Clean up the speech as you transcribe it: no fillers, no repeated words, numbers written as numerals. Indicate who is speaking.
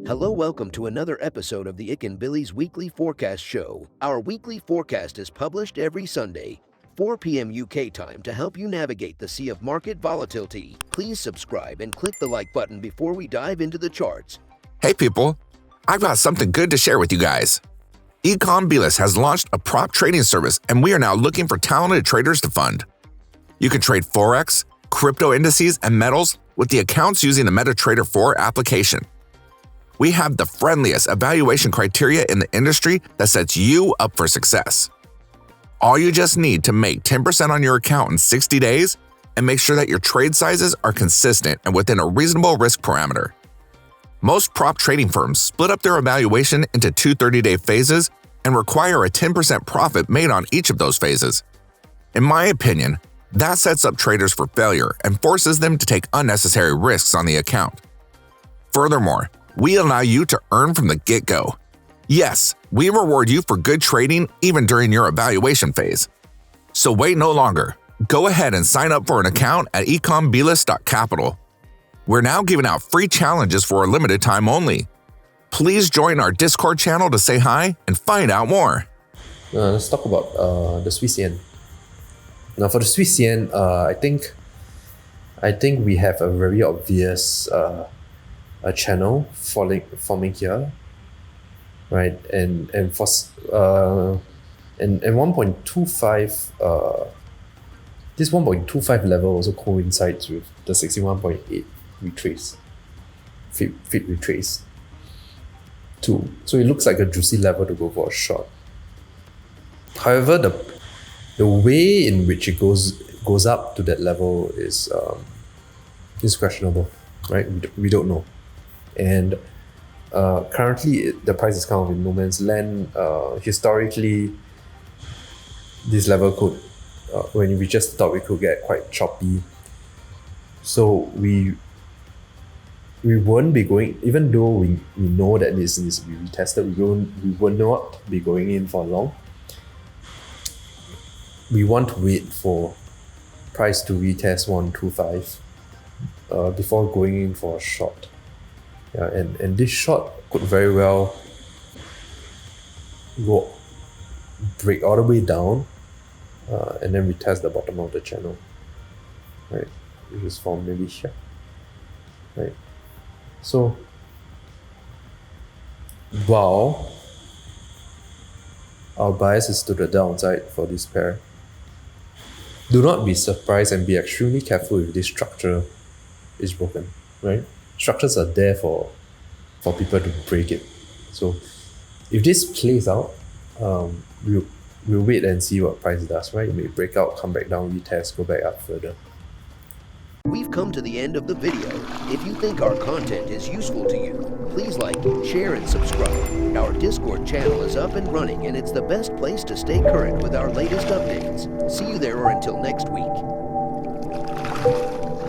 Speaker 1: Hello, welcome to another episode of the Ikan Bilis Weekly Forecast Show. Our weekly forecast is published every Sunday, 4 p.m. UK time to help you navigate the sea of market volatility. Please subscribe and click the like button before we dive into the charts.
Speaker 2: Hey people, I've got something good to share with you guys. Bilis has launched a prop trading service and we are now looking for talented traders to fund. You can trade Forex, crypto indices, and metals with the accounts using the MetaTrader 4 application. We have the friendliest evaluation criteria in the industry that sets you up for success. All you just need to make 10% on your account in 60 days and make sure that your trade sizes are consistent and within a reasonable risk parameter. Most prop trading firms split up their evaluation into two 30-day phases and require a 10% profit made on each of those phases. In my opinion, that sets up traders for failure and forces them to take unnecessary risks on the account. Furthermore, we allow you to earn from the get-go. Yes, we reward you for good trading even during your evaluation phase. So wait no longer. Go ahead and sign up for an account at ikanbilis.capital. We're now giving out free challenges for a limited time only. Please join our Discord channel to say hi and find out more.
Speaker 3: Let's talk about the Swiss yen. Now, for the Swiss yen, I think we have a very obvious a channel forming here, right? And for 1.25, this 1.25 level also coincides with the 61.8 retrace, fit retrace too. So it looks like a juicy level to go for a short. However, the way in which it goes up to that level is questionable, right? We don't know, and currently the price is kind of in no man's land. Historically, this level could, when we just thought we could get quite choppy. So we won't be going, even though we know that this needs to be retested, we will not be going in for long. We want to wait for price to retest 125 before going in for a short. Yeah, and this short could very well break all the way down and then retest the bottom of the channel, right? Which is formed maybe here, right? So while our bias is to the downside for this pair, do not be surprised and be extremely careful if this structure is broken, right? Structures are there for people to break it. So if this plays out, we'll wait and see what price does, right? It may break out, come back down, retest, go back up further.
Speaker 1: We've come to the end of the video. If you think our content is useful to you, please like, share, and subscribe. Our Discord channel is up and running, and it's the best place to stay current with our latest updates. See you there, or until next week.